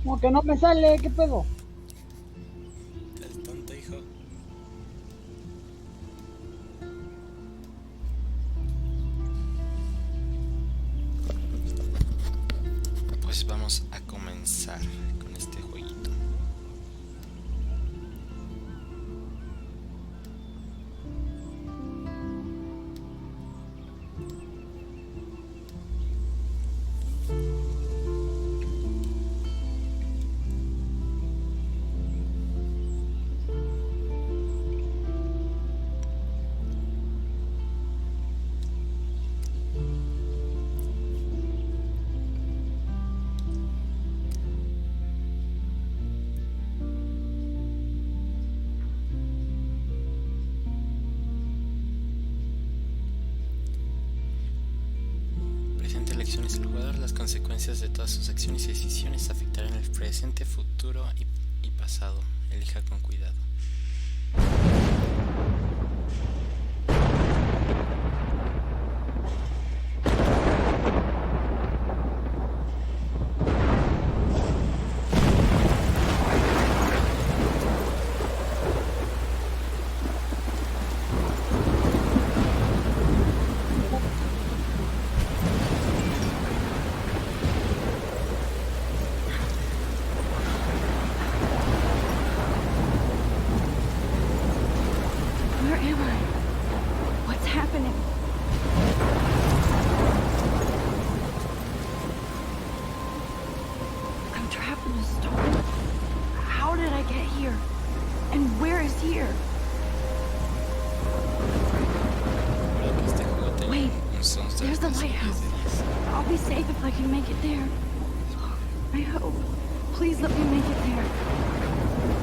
Como que no me sale, ¿qué pedo? El tonto hijo. Pues vamos a comenzar con este jueguito. Presente elecciones del jugador. Las consecuencias de todas sus acciones y decisiones afectarán el presente, futuro y pasado. Elija con cuidado. Where am I? What's happening? I'm trapped in a storm. How did I get here? And where is here? Recuerda que este juego tiene Wait, un soundtrack there's the con 10 de lighthouse. 10. I'll be safe if I can make it there. I hope. Please let me make it there.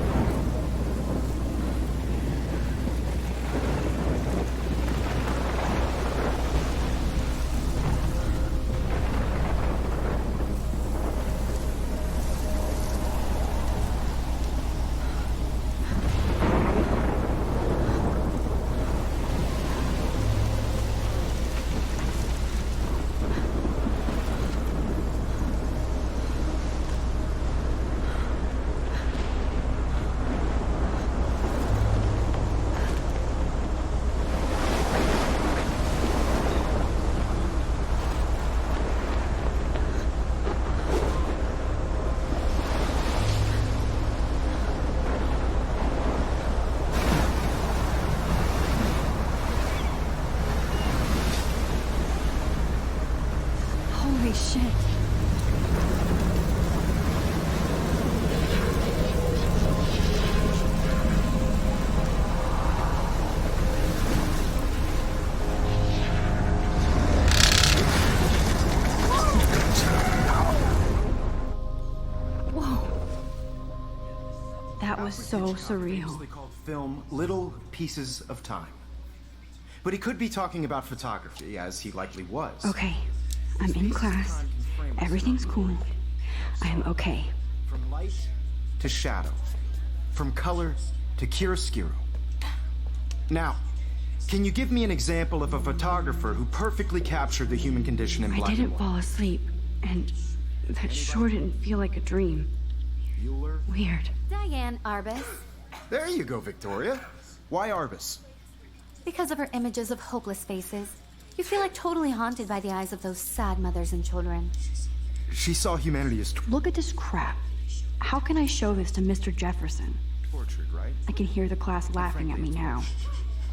Holy shit. Whoa. That was so surreal. Famously called film Little Pieces of Time. But he could be talking about photography, as he likely was. Okay, I'm in class. Everything's cool. I'm okay. From light to shadow, from color to chiaroscuro. Now, can you give me an example of a photographer who perfectly captured the human condition in I black and didn't white? fall asleep, and that sure didn't feel like a dream. Bueller? Weird. Diane Arbus, There you go, Victoria. Why Arbus? because of her images of hopeless faces. You feel like totally haunted by the eyes of those sad mothers and children. She saw humanity as Look at this crap. How can I show this to Mr. Jefferson? tortured, right? I can hear the class laughing at me now.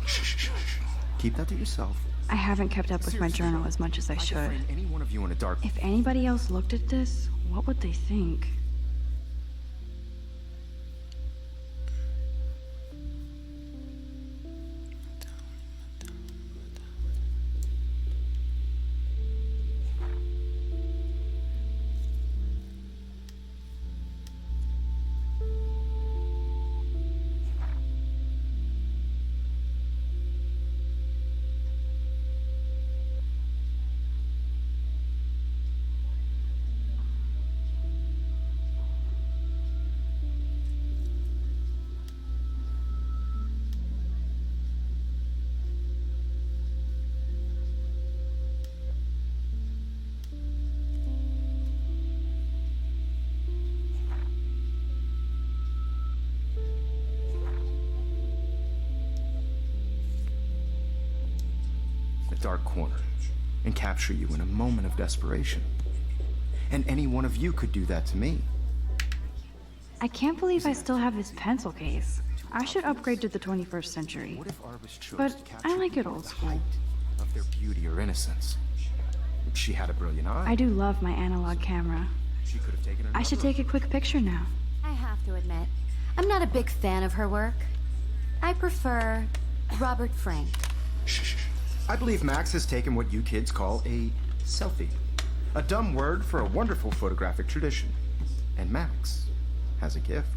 Shh, shh, shh, shh. Keep that to yourself. I haven't kept up with my Seriously, journal as much as I could should. frame any one of you in a dark. If anybody else looked at this, what would they think? dark corner and capture you in a moment of desperation. And any one of you could do that to me. I can't believe I still have this pencil case. I should upgrade to the 21st century. What if Arbus chose But to capture I like it people old at the school. height of their beauty or innocence? She had a brilliant eye. I do love my analog camera. She could have taken I should another. take a quick picture now. I have to admit, I'm not a big fan of her work. I prefer Robert Frank. Shh. I believe Max has taken what you kids call a selfie. A dumb word for a wonderful photographic tradition. And Max has a gift.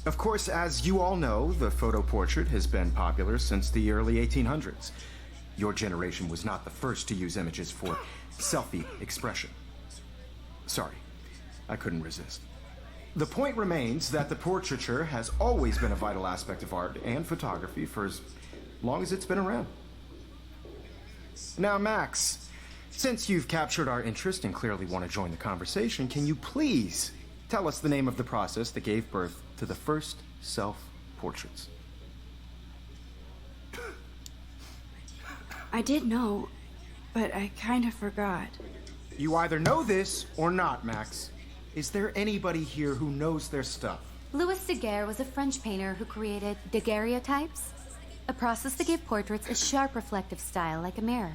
Of course, as you all know, the photo portrait has been popular since the early 1800s. Your generation was not the first to use images for selfie expression. Sorry, I couldn't resist. The point remains that the portraiture has always been a vital aspect of art and photography for as long as it's been around. Now, Max, since you've captured our interest and clearly want to join the conversation, can you please tell us the name of the process that gave birth to the first self-portraits? I did know, but I kind of forgot. You either know this or not, Max. Is there anybody here who knows their stuff? Louis Daguerre was a French painter who created daguerreotypes, a process that gave portraits a sharp reflective style like a mirror.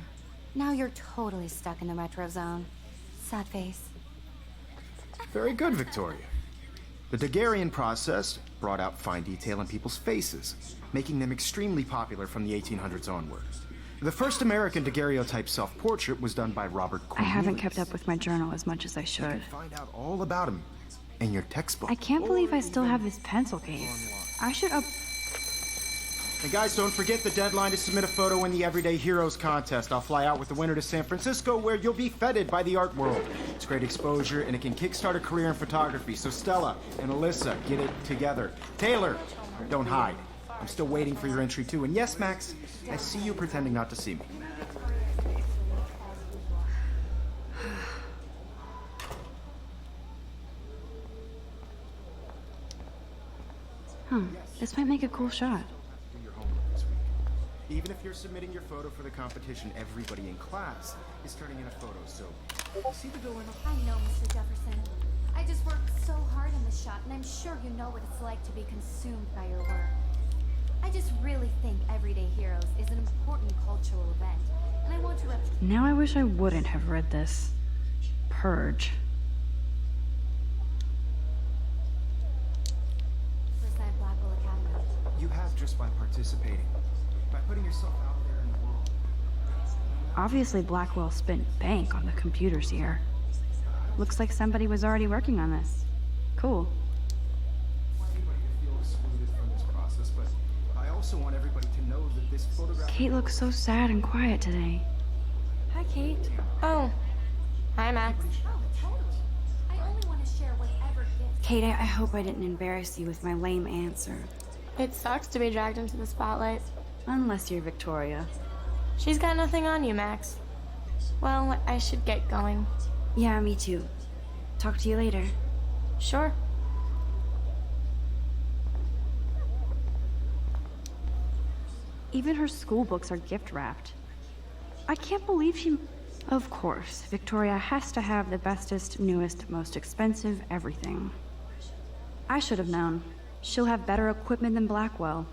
Now you're totally stuck in the retro zone. Sad face. Very good, Victoria. The Daguerrean process brought out fine detail in people's faces, making them extremely popular from the 1800s onward. The first American daguerreotype self-portrait was done by Robert I Cornelius. haven't kept up with my journal as much as I You should. can find out all about him in your textbook. I can't believe I Or still even have this pencil case. I should up... And guys, don't forget the deadline to submit a photo in the Everyday Heroes contest. I'll fly out with the winner to San Francisco, where you'll be feted by the art world. It's great exposure, and it can kickstart a career in photography. So Stella and Alyssa, get it together. Taylor, don't hide. I'm still waiting for your entry, too. And yes, Max, I see you pretending not to see me. This might make a cool shot. Do your homework this week. Even if you're submitting your photo for the competition, everybody in class is turning in a photo, so see the dilemma? I know, Mr. Jefferson. I just worked so hard on this shot, and I'm sure you know what it's like to be consumed by your work. I just really think Everyday Heroes is an important cultural event, and I want to Now I wish I wouldn't have read this. Purge. represent Blackwell Academy. You have just by participating, by putting yourself out there in the world. Obviously Blackwell spent bank on the computers here. Looks like somebody was already working on this. Cool. I want anybody to feel excluded from this process, but I also want everybody to know that this photograph... Kate looks so sad and quiet today. Hi, Kate. Oh. Hi, Max. Oh, totally. I only want to share whatever gifts. Kate, I hope I didn't embarrass you with my lame answer. It sucks to be dragged into the spotlight. Unless you're Victoria. She's got nothing on you, Max. Well, I should get going. Yeah, me too. Talk to you later. Sure. Even her school books are gift wrapped. I can't believe she... Of course, Victoria has to have the bestest, newest, most expensive everything. I should have known. She'll have better equipment than Blackwell.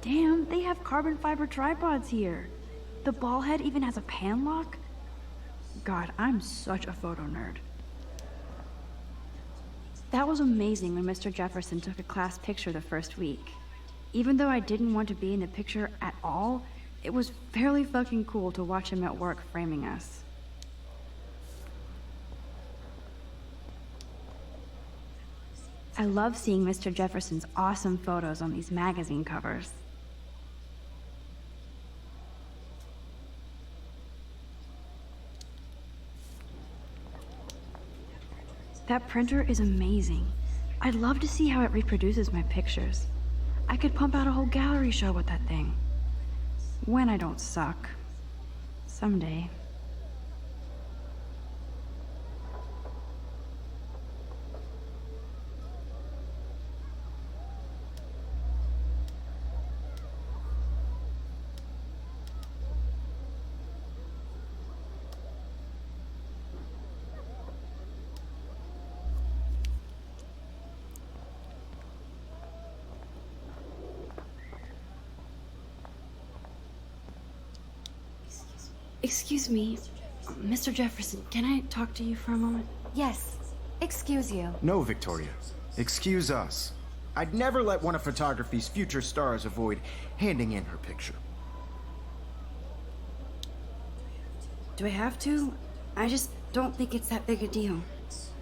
Damn, they have carbon fiber tripods here. The ball head even has a pan lock? God, I'm such a photo nerd. That was amazing when Mr. Jefferson took a class picture the first week. Even though I didn't want to be in the picture at all, it was fairly fucking cool to watch him at work framing us. I love seeing Mr. Jefferson's awesome photos on these magazine covers. That printer is amazing. I'd love to see how it reproduces my pictures. I could pump out a whole gallery show with that thing. When I don't suck. Someday. Excuse me, Mr. Jefferson, can I talk to you for a moment? Yes. Excuse you. No, Victoria. Excuse us. I'd never let one of photography's future stars avoid handing in her picture. Do I have to? I just don't think it's that big a deal.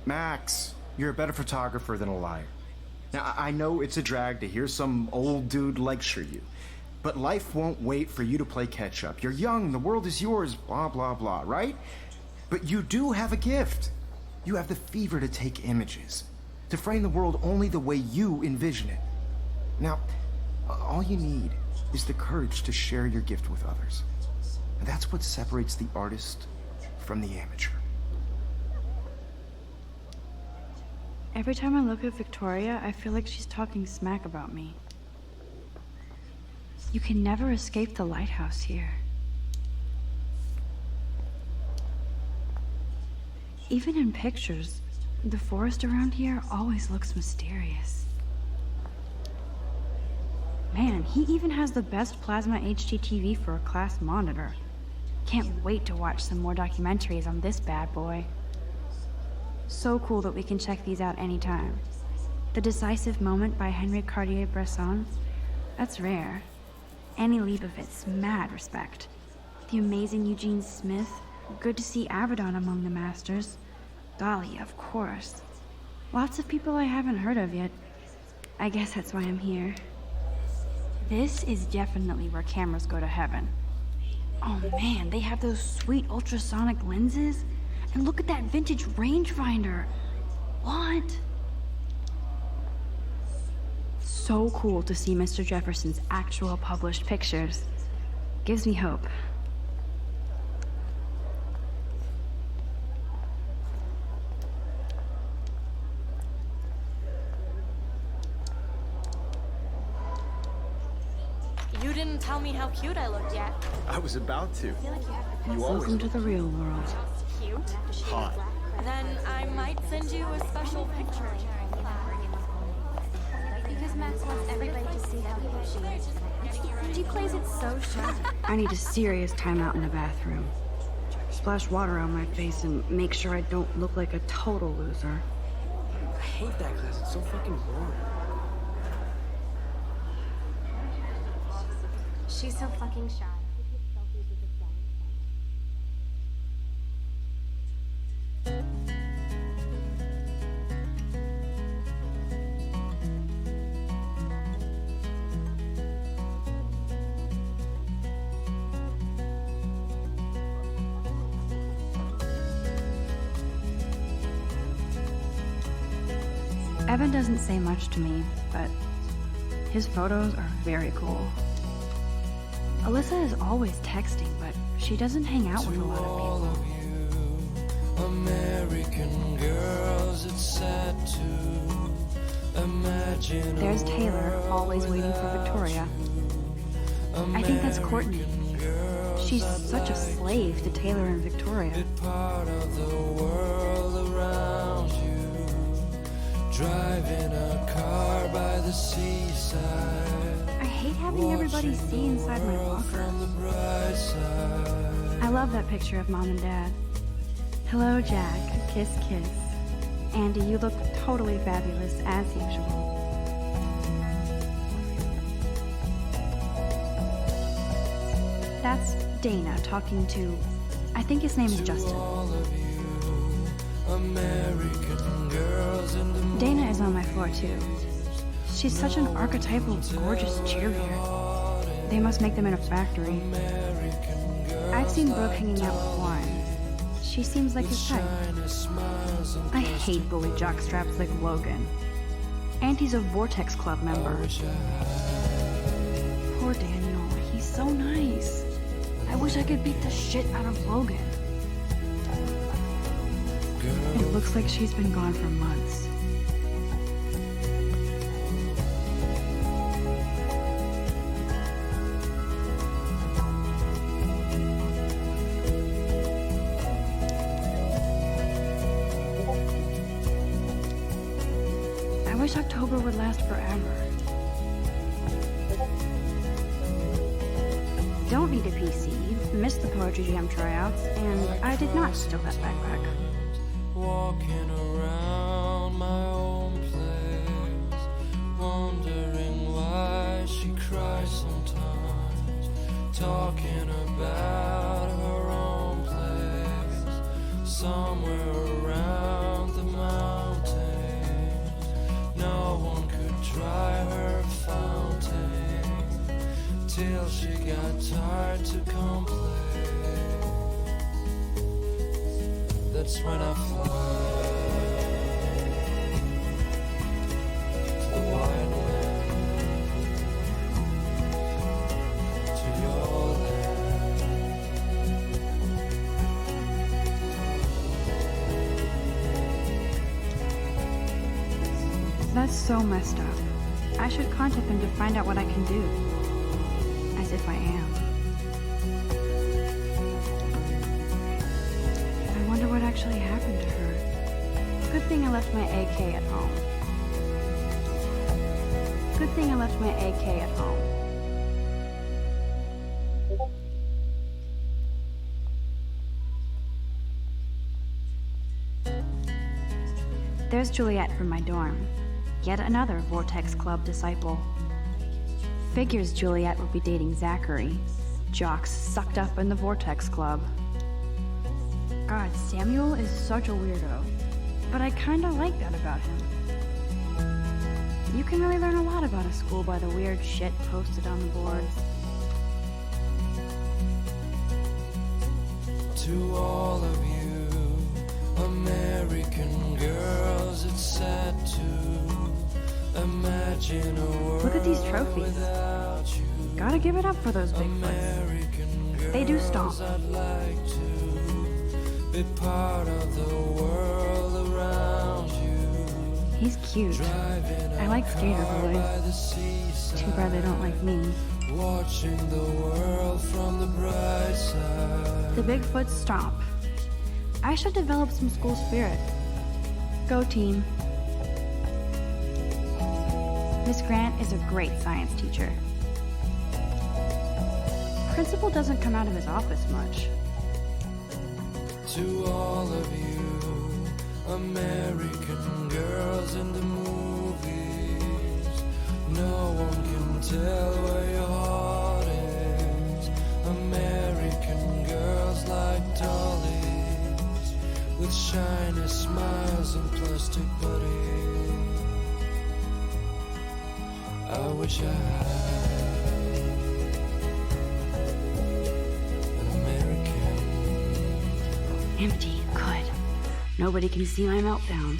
Max, you're a better photographer than a liar. Now, I know it's a drag to hear some old dude lecture you, but life won't wait for you to play catch-up. You're young, the world is yours, blah, blah, blah, right? But you do have a gift. You have the fever to take images, to frame the world only the way you envision it. Now, all you need is the courage to share your gift with others. And that's what separates the artist from the amateur. Every time I look at Victoria, I feel like she's talking smack about me. You can never escape the lighthouse here. Even in pictures, the forest around here always looks mysterious. Man, he even has the best plasma HDTV for a class monitor. Can't wait to watch some more documentaries on this bad boy. So cool that we can check these out anytime. The Decisive Moment by Henri Cartier-Bresson, that's rare. Annie Leibovitz, mad respect. The amazing Eugene Smith, good to see Avedon among the masters. Golly, of course. Lots of people I haven't heard of yet. I guess that's why I'm here. This is definitely where cameras go to heaven. Oh man, they have those sweet ultrasonic lenses. And look at that vintage rangefinder. What? So cool to see Mr. Jefferson's actual published pictures. Gives me hope. You didn't tell me how cute I looked yet. I was about to. You always Welcome to the real world. Cute? hot. Then I might send you a special picture. Because Max wants everybody to see how good she is. She plays it so shy. I need a serious timeout in the bathroom. Splash water on my face and make sure I don't look like a total loser. I hate that class. It's so fucking boring. She's so fucking shy. Evan doesn't say much to me, but his photos are very cool. Alyssa is always texting, but she doesn't hang out with a lot of people. American girls, it's sad to imagine. There's Taylor, always waiting for Victoria. I think that's Courtney. She's such a slave to Taylor and Victoria. Part of the world around you, driving a car by the seaside. I hate having everybody see inside my locker. I love that picture of Mom and Dad. Hello, Jack. Kiss, kiss. Andy, you look totally fabulous, as usual. That's Dana talking to... I think his name is Justin. Dana is on my floor, too. She's such an archetypal, gorgeous cheerleader. They must make them in a factory. I've seen Brooke hanging out with Warren. She seems like his type. I hate bully jockstraps like Logan. And he's a Vortex Club member. Poor Daniel, he's so nice. I wish I could beat the shit out of Logan. It looks like she's been gone for months. I wish October would last forever. Don't need a PC. missed the Poetry Jam tryouts, and I did not steal that backpack. Walking around my own place, wondering why she cries sometimes, talking about her own place, somewhere around the mountains. No one could dry her fountain till she got tired to complain. That's when I fly to the wide land, to your land. That's so messed up. I should contact them to find out what I can do. As if I am. I wonder what actually happened to her. Good thing I left my AK at home. Good thing I left my AK at home. There's Juliet from my dorm. Yet another Vortex Club disciple. Figures Juliet would be dating Zachary. Jocks sucked up in the Vortex Club. God, Samuel is such a weirdo. But I kinda like that about him. You can really learn a lot about a school by the weird shit posted on the boards. To all of you, American girls, it's sad to imagine a world. Look at these trophies. Without you. Gotta give it up for those Bigfoots. American girls, They do stomp. I'd like to be part of the world around you. He's cute. I like skater boys. Too bad they don't like me. Watching the world from the bright side. The Bigfoots stomp. I should develop some school spirit. Go team. Miss Grant is a great science teacher. Principal doesn't come out of his office much. To all of you, American girls in the movies, no one can tell where your heart is. American girls like dollies, with shiny smiles and plastic bodies. I wish I had an American. Empty. Good. Nobody can see my meltdown.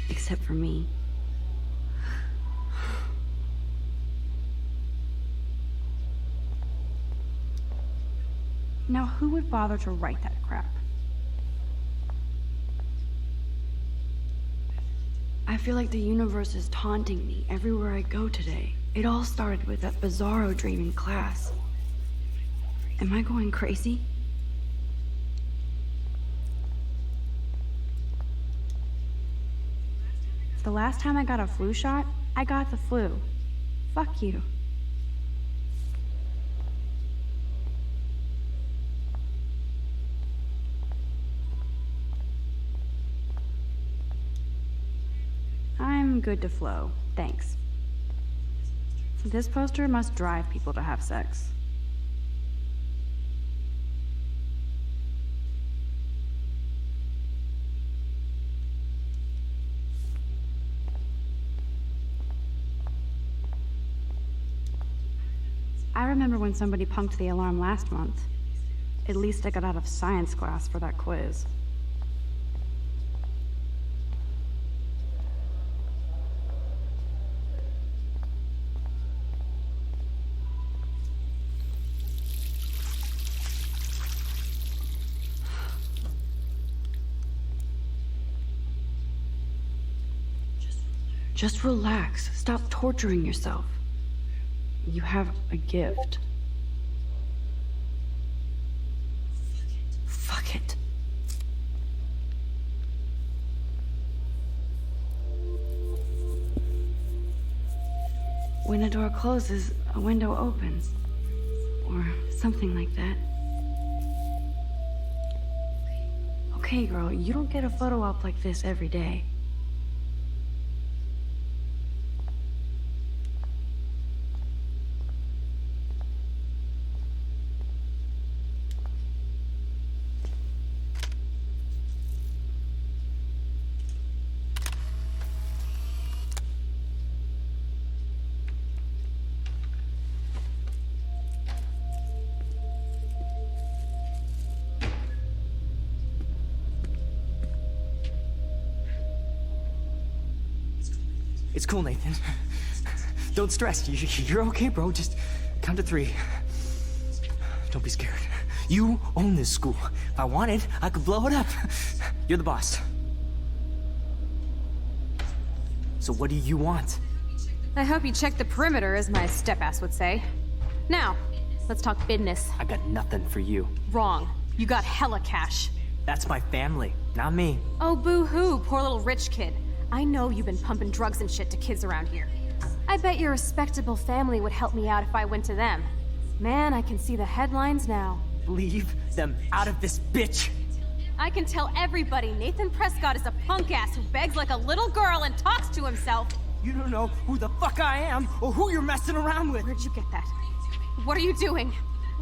Except for me. Now, who would bother to write that crap? I feel like the universe is taunting me everywhere I go today. It all started with that bizarro dream in class. Am I going crazy? The last time I got a flu shot, I got the flu. Fuck you. I'm good to flow, thanks. This poster must drive people to have sex. I remember when somebody punked the alarm last month. At least I got out of science class for that quiz. Just relax. Stop torturing yourself. You have a gift. Fuck it. When a door closes, a window opens. Or something like that. okay, girl. You don't get a photo op like this every day. It's cool, Nathan. Don't stress. You're okay, bro. Just count to 3. Don't be scared. You own this school. If I wanted, I could blow it up. You're the boss. So what do you want? I hope you check the perimeter, as my step-ass would say. Now, let's talk business. I got nothing for you. Wrong. You got hella cash. That's my family, not me. Oh, boo-hoo, poor little rich kid. I know you've been pumping drugs and shit to kids around here. I bet your respectable family would help me out if I went to them. Man, I can see the headlines now. Leave them out of this bitch. I can tell everybody Nathan Prescott is a punk ass who begs like a little girl and talks to himself. You don't know who the fuck I am or who you're messing around with. Where'd you get that? What are you doing?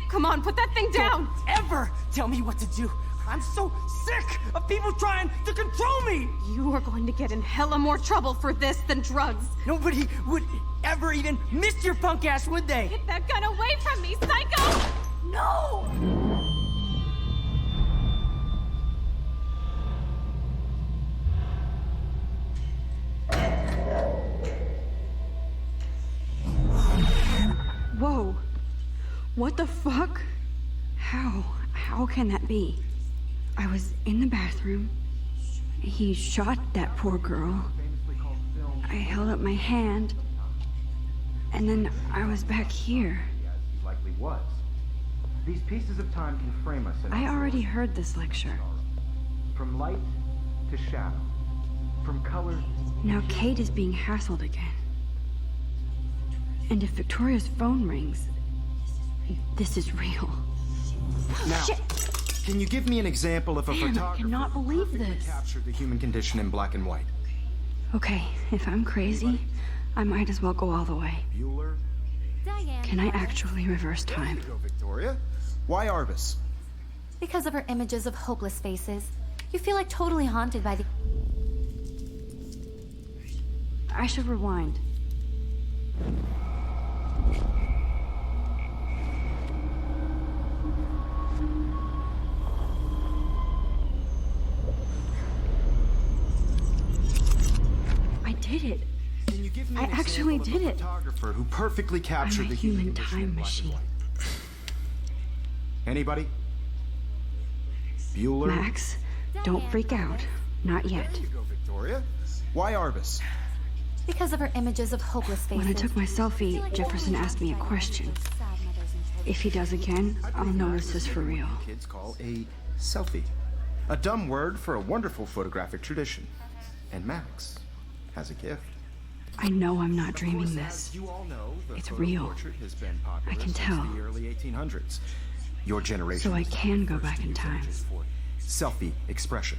Come on, put that thing down! Don't ever tell me what to do. I'm so sick of people trying to control me! You are going to get in hella more trouble for this than drugs. Nobody would ever even miss your punk ass, would they? Get that gun away from me, psycho! No! Whoa. What the fuck? How can that be? I was in the bathroom. He shot that poor girl. I held up my hand. And then I was back here. He likely was. These pieces of time can frame us in I already heard this lecture. from light to shadow, from color. Now Kate is being hassled again. And if Victoria's phone rings, this is real. Now, Shit! can you give me an example of a Damn, I photographer cannot who believe perfectly this. captured the human condition in black and white? Okay, if I'm crazy, I might as well go all the way. Bueller? Diane. Can I actually reverse time? Go, Victoria. Why Arbus? Because of her images of hopeless faces, you feel like totally haunted by the... I should rewind. I did it. Can you give me I an actually example did of it. a photographer who perfectly captured I'm a the human human condition in time black and machine. white? Anybody? Bueller? Max, don't freak out. Not yet. There you go, Victoria. Why Arbus? Because of her images of hopeless faces. When I took my selfie, Jefferson asked me a question. If he does again, I'll notice this for real. Kids call a selfie. A dumb word for a wonderful photographic tradition. And Max has a gift. I know I'm not Of dreaming course, this. as you all know, the It's photo real. portrait has been popular I can since tell. the early 1800s. Your generation. So I was can the go first back to in use time. images for selfie expression.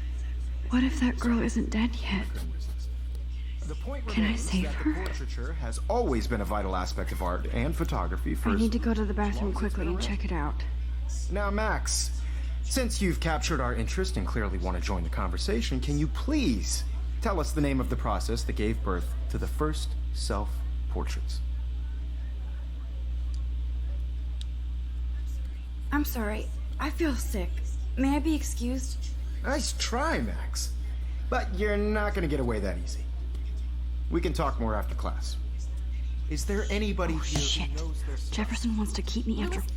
What if that girl isn't dead yet? The point Can I remains save that her? the portraiture has always been a vital aspect of art and photography for I as need to go to the long bathroom as it's quickly been and around. check it out. Now, Max, since you've captured our interest and clearly want to join the conversation, can you please tell us the name of the process that gave birth to the first self-portraits? I'm sorry. I feel sick. May I be excused? Nice try, Max. But you're not going to get away that easy. We can talk more after class. Is there anybody Oh, here shit. who knows their stuff? Jefferson wants to keep me after There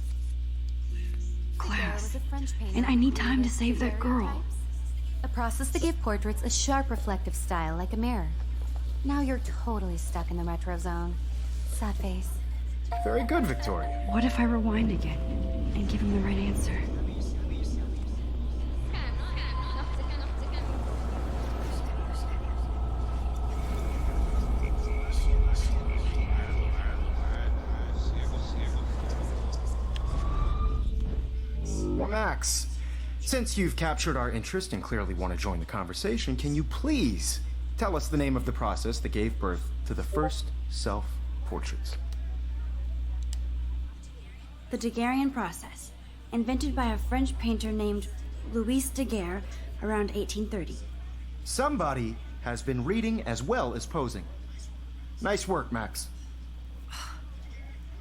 class. was a French painter And I need who time to used save that girl. stereotypes. A process that gave portraits a sharp reflective style like a mirror. Now you're totally stuck in the retro zone. Sad face. Very good, Victoria. What if I rewind again and give him the right answer? Max, Since you've captured our interest and clearly want to join the conversation, can you please tell us the name of the process that gave birth to the first self-portraits? The Daguerrean process, invented by a French painter named Louis Daguerre around 1830. Somebody has been reading as well as posing. Nice work, Max.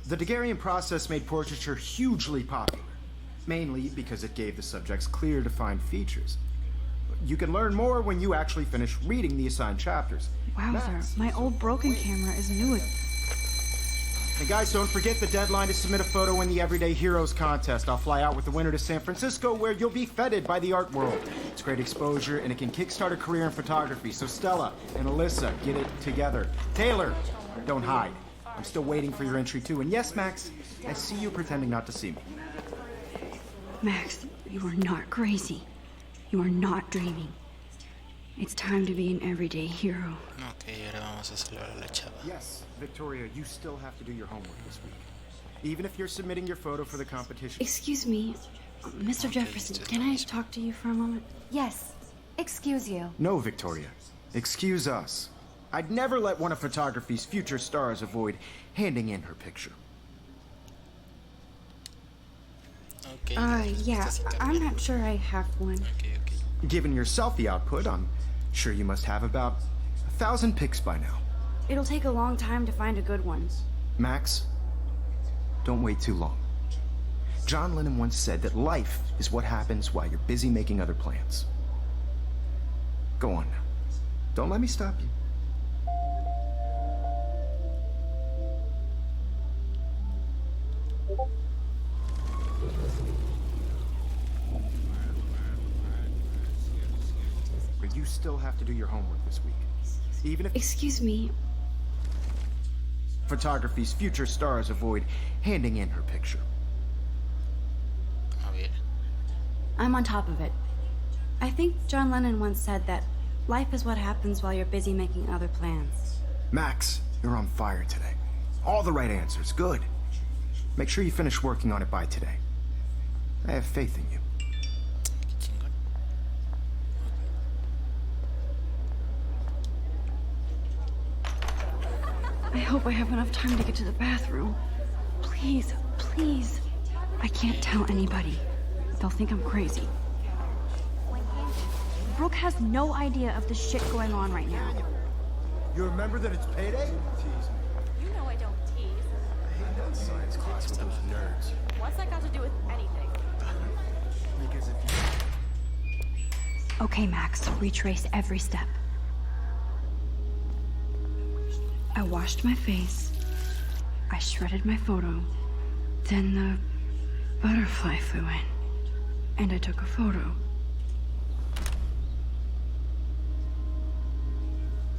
The Daguerrean process made portraiture hugely popular, mainly because it gave the subjects clear, defined features. You can learn more when you actually finish reading the assigned chapters. Wowzer, my old broken camera is new again. And guys, don't forget the deadline to submit a photo in the Everyday Heroes contest. I'll fly out with the winner to San Francisco, where you'll be feted by the art world. It's great exposure, and it can kickstart a career in photography. So Stella and Alyssa, get it together. Taylor, don't hide. I'm still waiting for your entry too. And yes, Max, I see you pretending not to see me. Max, you are not crazy. You are not dreaming. It's time to be an everyday hero. Ok, ahora vamos a salvar a la chava. Yes, Victoria, you still have to do your homework this week. Even if you're submitting your photo for the competition. Excuse me, Mr. Jefferson, can I talk to you for a moment? Yes. Excuse you. No, Victoria. Excuse us. I'd never let one of photography's future stars avoid handing in her picture. Ok. Yeah, I'm not sure I have one. Ok. Given your selfie output, I'm sure you must have about 1,000 pics by now. It'll take a long time to find a good one. Max, don't wait too long. John Lennon once said that life is what happens while you're busy making other plans. Go on now. Don't let me stop you. But you still have to do your homework this week. Even if Excuse me, photography's future stars avoid handing in her picture. A ver. I'm on top of it. I think John Lennon once said that life is what happens while you're busy making other plans. Max, you're on fire today. All the right answers. Good. Make sure you finish working on it by today. I have faith in you. Qué chingón. I hope I have enough time to get to the bathroom. Please, please. I can't tell anybody. They'll think I'm crazy. Brooke has no idea of the shit going on right now. You remember that it's payday? You know I don't tease. I hate that science class with those nerds. What's that got to do with anything? Because if you... Okay, Max, retrace every step. I washed my face. I shredded my photo. Then the butterfly flew in. And I took a photo.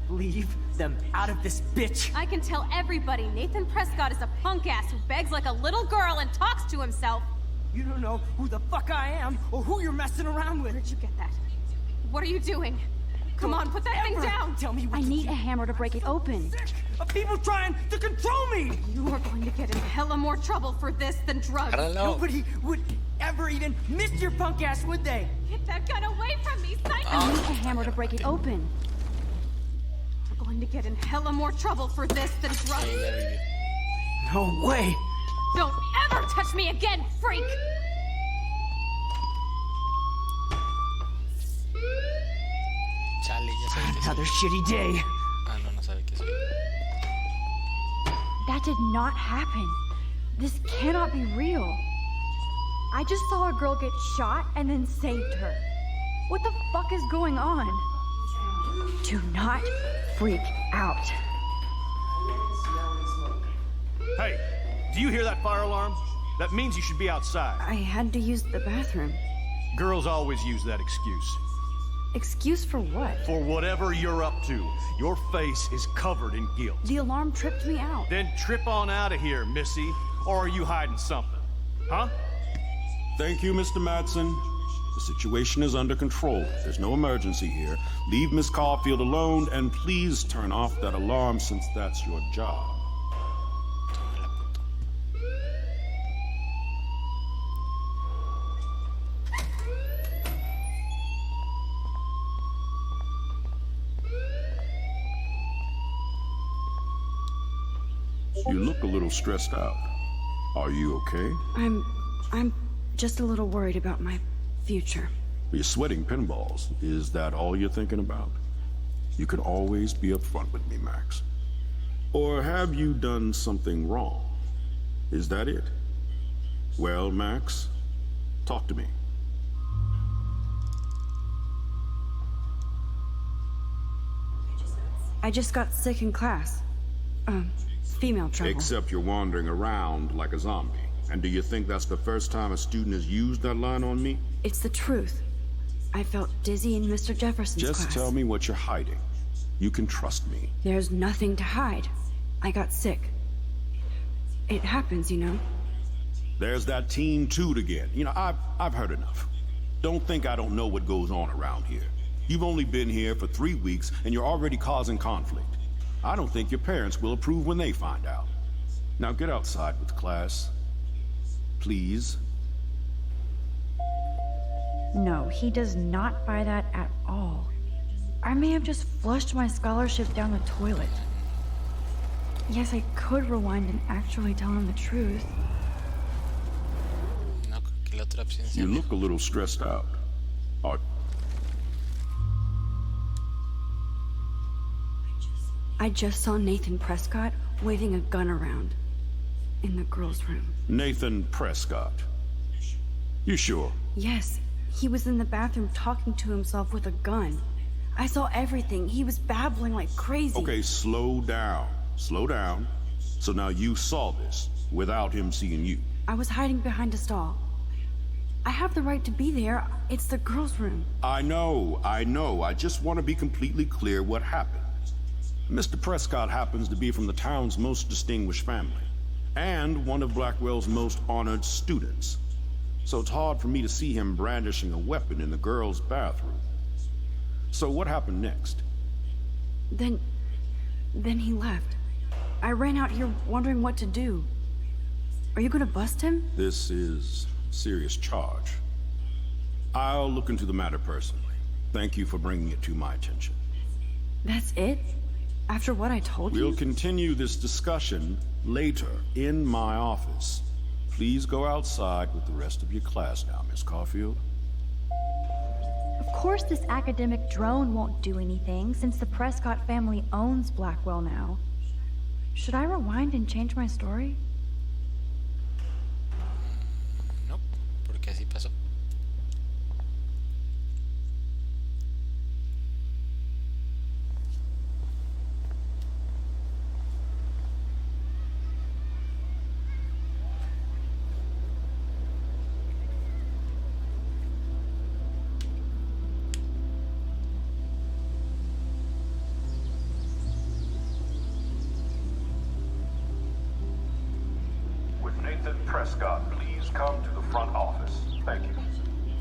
Leave them out of this bitch. I can tell everybody Nathan Prescott is a punk ass who begs like a little girl and talks to himself. You don't know who the fuck I am or who you're messing around with. Where'd you get that? What are you doing? Come on, put that thing Ever down! Tell me what I to need do. a hammer to break it open. Sick of people trying to control me. You are going to get in hella more trouble for this than drugs. Agárralo. Nobody would ever even miss your punk ass, would they? Get that gun away from me, psycho! I need a hammer to break it open. We're going to get in hella more trouble for this than drugs. Sí, ya vivió. No way. Don't ever touch me again, freak! Chale, ya sabe que soy. Another shitty day. Ah, no, no sabe que soy. That did not happen. This cannot be real. I just saw a girl get shot and then saved her. What the fuck is going on? Do not freak out. Hey, do you hear that fire alarm? That means you should be outside. I had to use the bathroom. Girls always use that excuse. Excuse for what? For whatever you're up to, your face is covered in guilt. The alarm tripped me out. Then trip on out of here, Missy. Or are you hiding something? Huh? Thank you, Mr. Madsen. The situation is under control. There's no emergency here. Leave Miss Caulfield alone, and please turn off that alarm since that's your job. Toma la puta. You look a little stressed out. Are you okay? I'm just a little worried about my future. You're sweating pinballs. Is that all you're thinking about? You can always be upfront with me, Max. Or have you done something wrong? Is that it? Well, Max, talk to me. I just got sick in class. Female trouble. Except you're wandering around like a zombie. And do you think that's the first time a student has used that line on me? It's the truth. I felt dizzy in Mr. Jefferson's class. Just tell me what you're hiding. You can trust me. There's nothing to hide. I got sick. It happens, you know. There's that teen toot again. You know, I've heard enough. Don't think I don't know what goes on around here. You've only been here for 3 weeks, and you're already causing conflict. I don't think your parents will approve when they find out. Now get outside with class. Please. No, he does not buy that at all. I may have just flushed my scholarship down the toilet. Yes, I could rewind and actually tell him the truth. No, creo que la otra opción sea You mejor. look a little stressed out. I just saw Nathan Prescott waving a gun around in the girls' room. Nathan Prescott. You sure? Yes, he was in the bathroom talking to himself with a gun. I saw everything. He was babbling like crazy. Okay, slow down. Slow down. So now you saw this without him seeing you. I was hiding behind a stall. I have the right to be there. It's the girls' room. I know. I just want to be completely clear what happened. Mr. Prescott happens to be from the town's most distinguished family, and one of Blackwell's most honored students. So it's hard for me to see him brandishing a weapon in the girls' bathroom. So what happened next? Then he left. I ran out here wondering what to do. Are you gonna bust him? This is a serious charge. I'll look into the matter personally. Thank you for bringing it to my attention. That's it? After what I told you? We'll continue this discussion later in my office. Please go outside with the rest of your class now, Miss Caulfield. Of course this academic drone won't do anything, since the Prescott family owns Blackwell now. Should I rewind and change my story? No, porque así pasó. Nathan Prescott, please come to the front office. Thank you.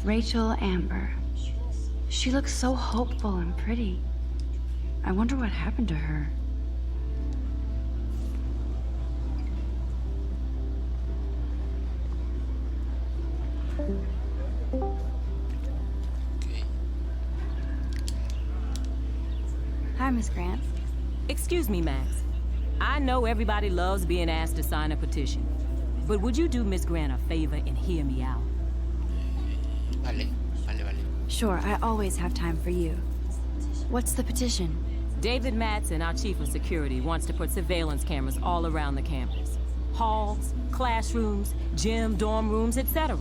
Rachel Amber. She looks so hopeful and pretty. I wonder what happened to her. Okay. Hi, Miss Grant. Excuse me, Max. I know everybody loves being asked to sign a petition. But would you do Miss Grant a favor and hear me out? Vale. Sure, I always have time for you. What's the petition? David Madsen, our chief of security, wants to put surveillance cameras all around the campus. Halls, classrooms, gym, dorm rooms, etc.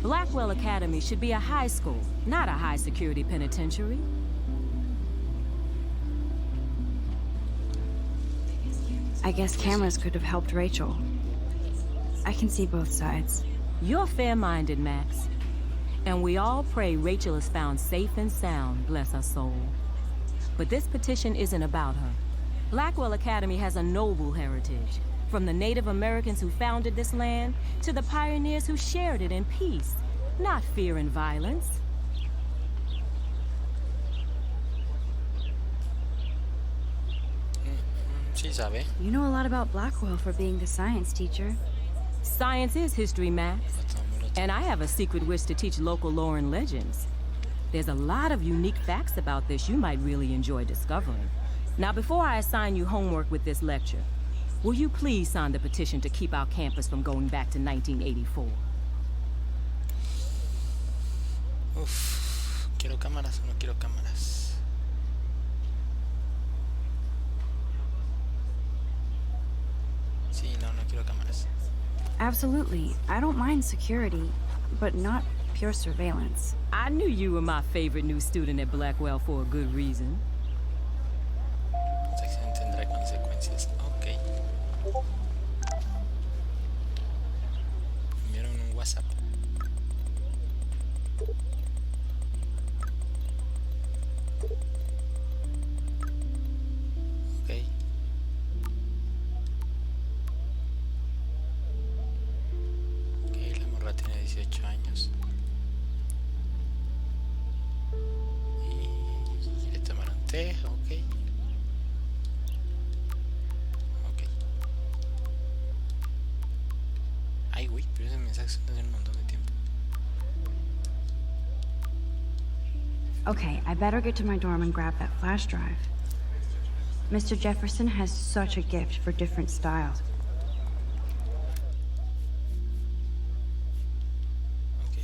Blackwell Academy should be a high school, not a high-security penitentiary. I guess cameras could have helped Rachel. I can see both sides. You're fair-minded, Max. And we all pray Rachel is found safe and sound, bless her soul. But this petition isn't about her. Blackwell Academy has a noble heritage, from the Native Americans who founded this land to the pioneers who shared it in peace, not fear and violence. Sí sabe. You know a lot about Blackwell for being the science teacher. Science is history, Max. And I have a secret wish to teach local lore and legends. There's a lot of unique facts about this you might really enjoy discovering. Now, before I assign you homework with this lecture, Will you please sign the petition to keep our campus from going back to 1984? Uf, ¿quiero cámaras o no quiero cámaras? Sí, no, no quiero cámaras. Absolutely. I don't mind security, but not pure surveillance. I knew you were my favorite new student at Blackwell for a good reason. Esta acción tendrá consecuencias. Ok. Enviaron un WhatsApp. Ok. Ok, la morra tiene 18 años. Y quiere tomar un té, ok. Ok. Ay, güey, pero ese mensaje se hace un montón de tiempo. Okay, I better get to my dorm and grab that flash drive. Mr. Jefferson has such a gift for different styles. Ok.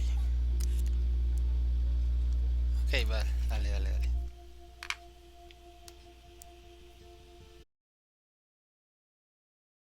Ok, vale, dale, dale, dale.